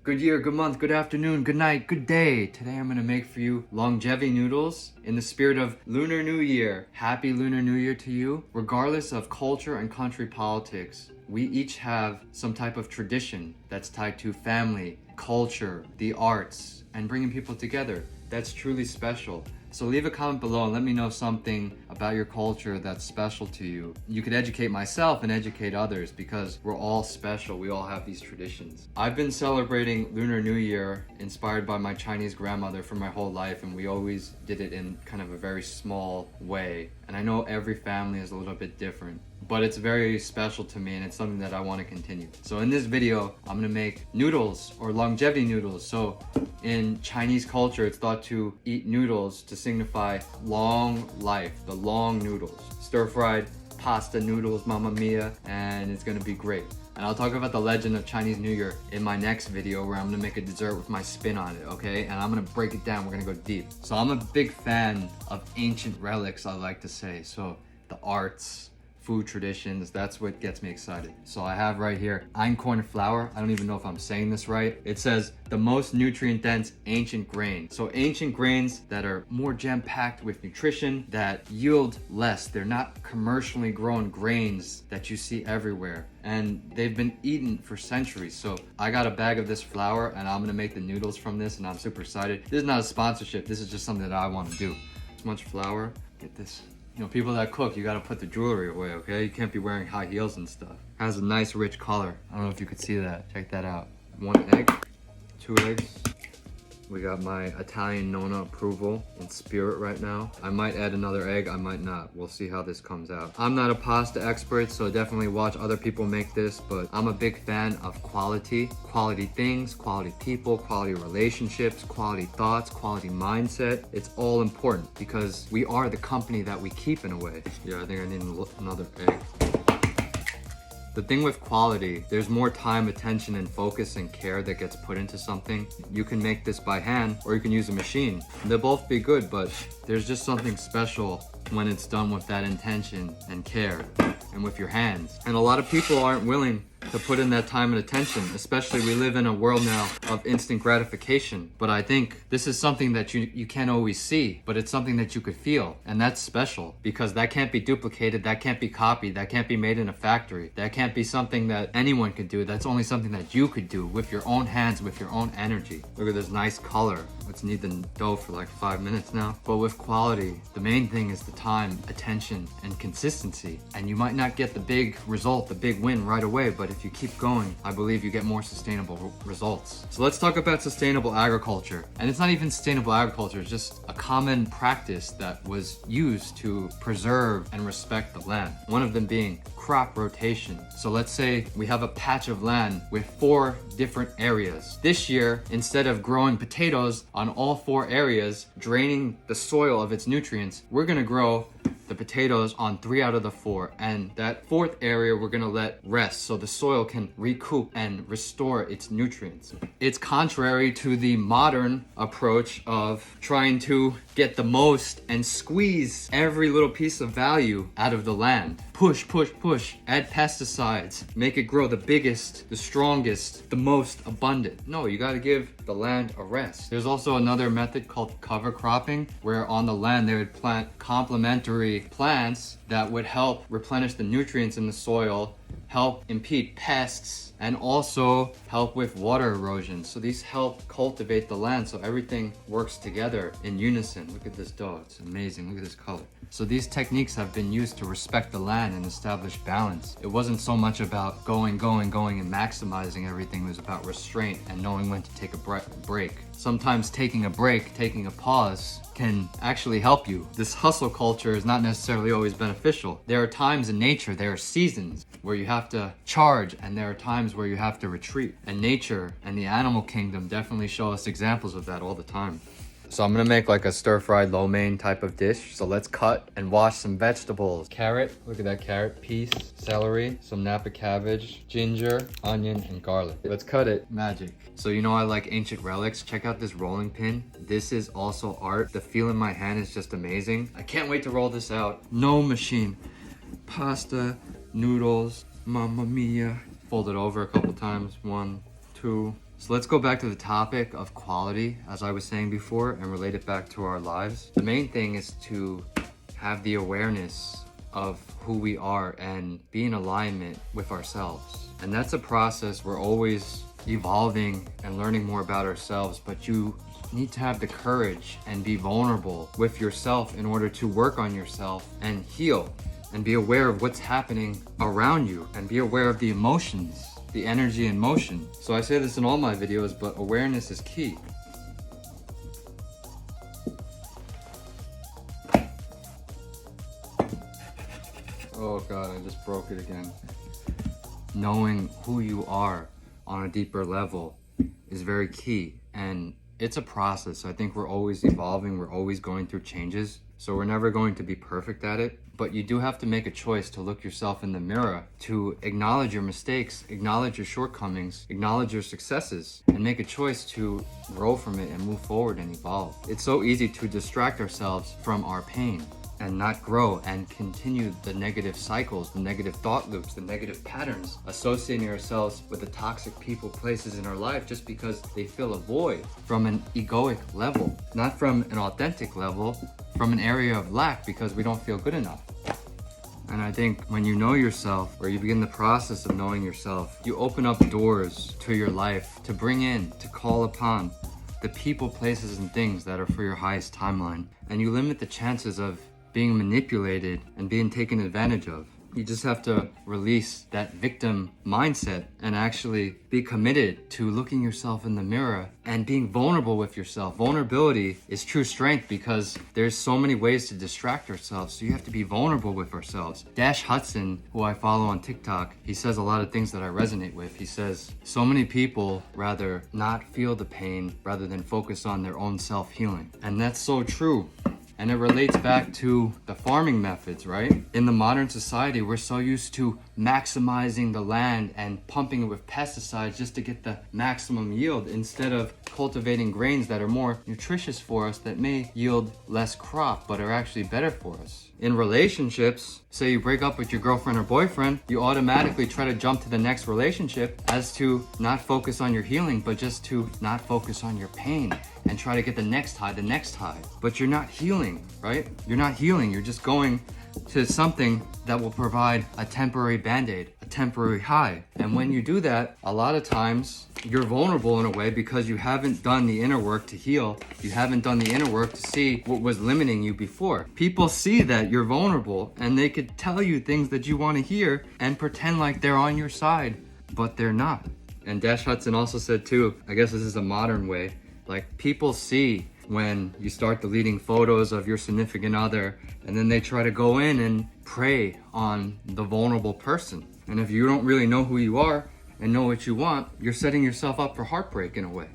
Good year, good month, good afternoon, good night, good day. Today I'm gonna make for you longevity noodles in the spirit of Lunar New Year. Happy Lunar New Year to you. Regardless of culture and country politics, we each have some type of tradition that's tied to family, culture, the arts, and bringing people together. That's truly special. So leave a comment below and let me know something about your culture that's special to you. You could educate myself and educate others because we're all special. We all have these traditions. I've been celebrating Lunar New Year inspired by my Chinese grandmother for my whole life, and we always did it in kind of a very small way. And I know every family is a little bit different, but it's very special to me and it's something that I want to continue. So in this video, I'm gonna make noodles or longevity noodles. So in Chinese culture, it's thought to eat noodles to signify long life, the long noodles. Stir-fried pasta noodles, mamma mia, and it's gonna be great. And I'll talk about the legend of Chinese New Year in my next video where I'm gonna make a dessert with my spin on it, okay? And I'm gonna break it down, we're gonna go deep. So I'm a big fan of ancient relics, I like to say. So the arts, food traditions, that's what gets me excited. So I have right here einkorn flour. I don't even know if I'm saying this right. It says the most nutrient dense ancient grain. So ancient grains that are more jam-packed with nutrition, that yield less. They're not commercially grown grains that you see everywhere. And they've been eaten for centuries. So I got a bag of this flour and I'm gonna make the noodles from this and I'm super excited. This is not a sponsorship. This is just something that I wanna do. This much flour, get this. You know, people that cook, you gotta put the jewelry away, okay? You can't be wearing high heels and stuff. It has a nice rich color. I don't know if you could see that. Check that out. 1 egg, 2 eggs. We got my Italian Nonna approval in spirit right now. I might add another egg, I might not. We'll see how this comes out. I'm not a pasta expert, so definitely watch other people make this, but I'm a big fan of quality. Quality things, quality people, quality relationships, quality thoughts, quality mindset. It's all important because we are the company that we keep in a way. Yeah, I think I need another egg. The thing with quality, there's more time, attention, and focus and care that gets put into something. You can make this by hand or you can use a machine. They'll both be good, but there's just something special when it's done with that intention and care and with your hands. And a lot of people aren't willing to put in that time and attention, especially we live in a world now of instant gratification. But I think this is something that you can't always see, but it's something that you could feel. And that's special because that can't be duplicated, that can't be copied, that can't be made in a factory. That can't be something that anyone could do. That's only something that you could do with your own hands, with your own energy. Look at this nice color. Let's knead the dough for like 5 minutes now. But with quality, the main thing is the time, attention, and consistency. And you might not get the big result, the big win right away, but if you keep going, I believe you get more sustainable results. So let's talk about sustainable agriculture. And it's not even sustainable agriculture, it's just a common practice that was used to preserve and respect the land. One of them being crop rotation. So let's say we have a patch of land with 4 different areas. This year, instead of growing potatoes on all 4 areas, draining the soil of its nutrients, we're gonna grow the potatoes on 3 out of the 4, and that 4th area we're gonna let rest so the soil can recoup and restore its nutrients. It's contrary to the modern approach of trying to get the most and squeeze every little piece of value out of the land. Push, push, push, add pesticides, make it grow the biggest, the strongest, the most abundant. No, you gotta give the land a rest. There's also another method called cover cropping, where on the land they would plant complementary plants that would help replenish the nutrients in the soil, help impede pests, and also help with water erosion. So these help cultivate the land so everything works together in unison. Look at this dough, it's amazing, look at this color. So these techniques have been used to respect the land and establish balance. It wasn't so much about going and maximizing everything. It was about restraint and knowing when to take a break. Sometimes taking a break, taking a pause can actually help you. This hustle culture is not necessarily always beneficial. There are times in nature, there are seasons where you have to charge and there are times where you have to retreat. And nature and the animal kingdom definitely show us examples of that all the time. So I'm gonna make like a stir-fried lo mein type of dish. So let's cut and wash some vegetables. Carrot, look at that carrot, peas, celery, some Napa cabbage, ginger, onion, and garlic. Let's cut it. Magic. So you know I like ancient relics. Check out this rolling pin. This is also art. The feel in my hand is just amazing. I can't wait to roll this out. No machine. Pasta, noodles, mamma mia. Fold it over a couple times. 1, 2, So let's go back to the topic of quality, as I was saying before, and relate it back to our lives. The main thing is to have the awareness of who we are and be in alignment with ourselves. And that's a process. We're always evolving and learning more about ourselves, but you need to have the courage and be vulnerable with yourself in order to work on yourself and heal and be aware of what's happening around you and be aware of the emotions, the energy and motion. So I say this in all my videos, but awareness is key. Oh God, I just broke it again. Knowing who you are on a deeper level is very key, and it's a process. I think we're always evolving, we're always going through changes, so we're never going to be perfect at it. But you do have to make a choice to look yourself in the mirror, to acknowledge your mistakes, acknowledge your shortcomings, acknowledge your successes, and make a choice to grow from it and move forward and evolve. It's so easy to distract ourselves from our pain and not grow and continue the negative cycles, the negative thought loops, the negative patterns, associating ourselves with the toxic people, places in our life just because they fill a void from an egoic level, not from an authentic level, from an area of lack because we don't feel good enough. And I think when you know yourself, or you begin the process of knowing yourself, you open up doors to your life to bring in, to call upon the people, places, and things that are for your highest timeline. And you limit the chances of being manipulated and being taken advantage of. You just have to release that victim mindset and actually be committed to looking yourself in the mirror and being vulnerable with yourself. Vulnerability is true strength because there's so many ways to distract ourselves, so you have to be vulnerable with ourselves. Dash Hudson, who I follow on TikTok, he says a lot of things that I resonate with. He says, so many people rather not feel the pain rather than focus on their own self-healing. And that's so true. And it relates back to the farming methods, right? In the modern society, we're so used to maximizing the land and pumping it with pesticides just to get the maximum yield instead of cultivating grains that are more nutritious for us that may yield less crop but are actually better for us. In relationships, say you break up with your girlfriend or boyfriend, you automatically try to jump to the next relationship as to not focus on your healing, but just to not focus on your pain and try to get the next high. But you're not healing, right? You're not healing, you're just going to something that will provide a temporary band-aid, a temporary high. And when you do that, a lot of times you're vulnerable in a way because you haven't done the inner work to heal. You haven't done the inner work to see what was limiting you before. People see that you're vulnerable and they could tell you things that you want to hear and pretend like they're on your side, but they're not. And Dash Hudson also said too, I guess this is a modern way, like people see when you start deleting photos of your significant other and then they try to go in and prey on the vulnerable person. And if you don't really know who you are and know what you want, you're setting yourself up for heartbreak in a way.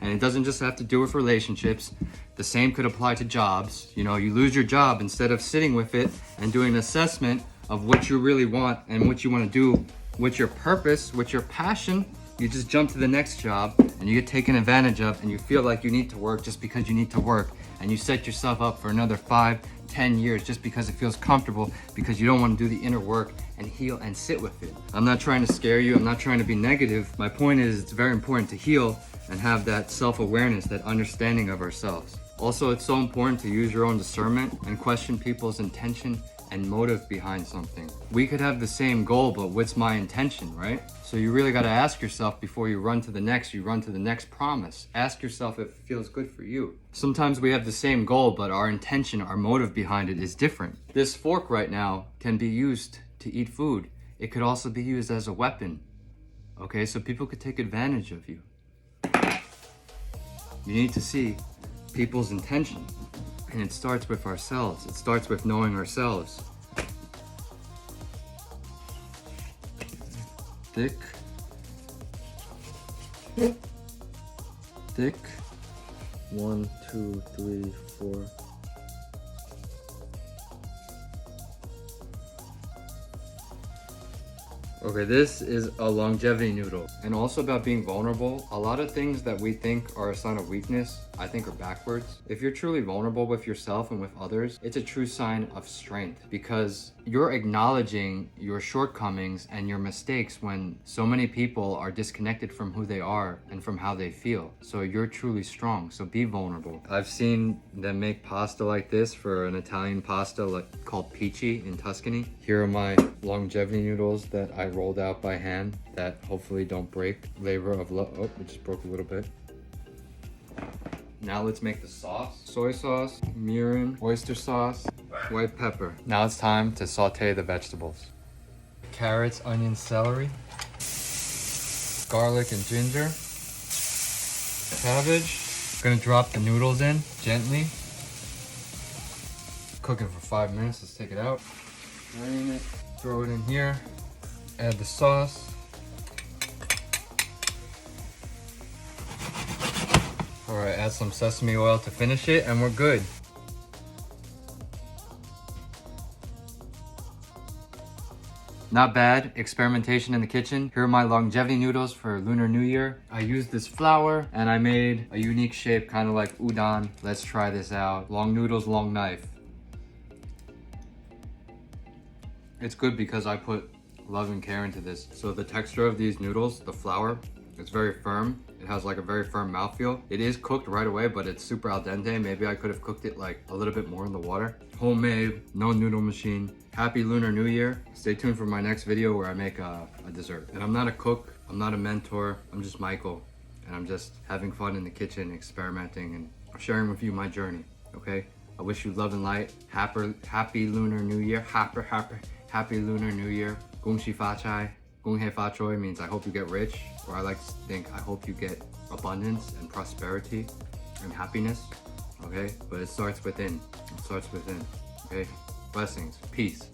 And it doesn't just have to do with relationships. The same could apply to jobs. You know, you lose your job, instead of sitting with it and doing an assessment of what you really want and what you want to do, what's your purpose, what's your passion, you just jump to the next job and you get taken advantage of and you feel like you need to work just because you need to work, and you set yourself up for another 5-10 years just because it feels comfortable, because you don't want to do the inner work and heal and sit with it. I'm not trying to scare you, I'm not trying to be negative. My point is it's very important to heal and have that self-awareness, that understanding of ourselves. Also, it's so important to use your own discernment and question people's intention and motive behind something. We could have the same goal, but what's my intention, right? So you really got to ask yourself before you run to the next promise. Ask yourself if it feels good for you. Sometimes we have the same goal, but our intention, our motive behind it is different. This fork right now can be used to eat food. It could also be used as a weapon. Okay, so people could take advantage of you. You need to see people's intention. And it starts with ourselves. It starts with knowing ourselves. Thick. Thick. 1, 2, 3, 4. Okay, this is a longevity noodle, and also about being vulnerable. A lot of things that we think are a sign of weakness, I think are backwards. If you're truly vulnerable with yourself and with others, it's a true sign of strength, because you're acknowledging your shortcomings and your mistakes when so many people are disconnected from who they are and from how they feel. So you're truly strong, so be vulnerable. I've seen them make pasta like this for an Italian pasta called Peachy in Tuscany. Here are my longevity noodles that I rolled out by hand that hopefully don't break. Labor of love. Oh, it just broke a little bit. Now let's make the sauce. Soy sauce, mirin, oyster sauce, white pepper. Now it's time to saute the vegetables. Carrots, onions, celery, garlic and ginger, cabbage. Gonna drop the noodles in gently. Cooking for 5 minutes. Let's take it out. Drain it. Throw it in here. Add the sauce. Alright, add some sesame oil to finish it, and we're good. Not bad. Experimentation in the kitchen. Here are my longevity noodles for Lunar New Year. I used this flour and I made a unique shape, kind of like udon. Let's try this out. Long noodles, long knife. It's good because I put love and care into this. So the texture of these noodles, the flour, it's very firm. It has like a very firm mouthfeel. It is cooked right away, but it's super al dente. Maybe I could have cooked it like a little bit more in the water. Homemade, no noodle machine. Happy Lunar New Year. Stay tuned for my next video where I make a dessert. And I'm not a cook, I'm not a mentor, I'm just Michael. And I'm just having fun in the kitchen, experimenting, and sharing with you my journey, okay? I wish you love and light. Happy Lunar New Year. Happy Lunar New Year. Gong Shi Fa Chai. Gong Hei Fa Choi means I hope you get rich, or I like to think I hope you get abundance and prosperity and happiness, okay? But it starts within. It starts within, okay? Blessings. Peace.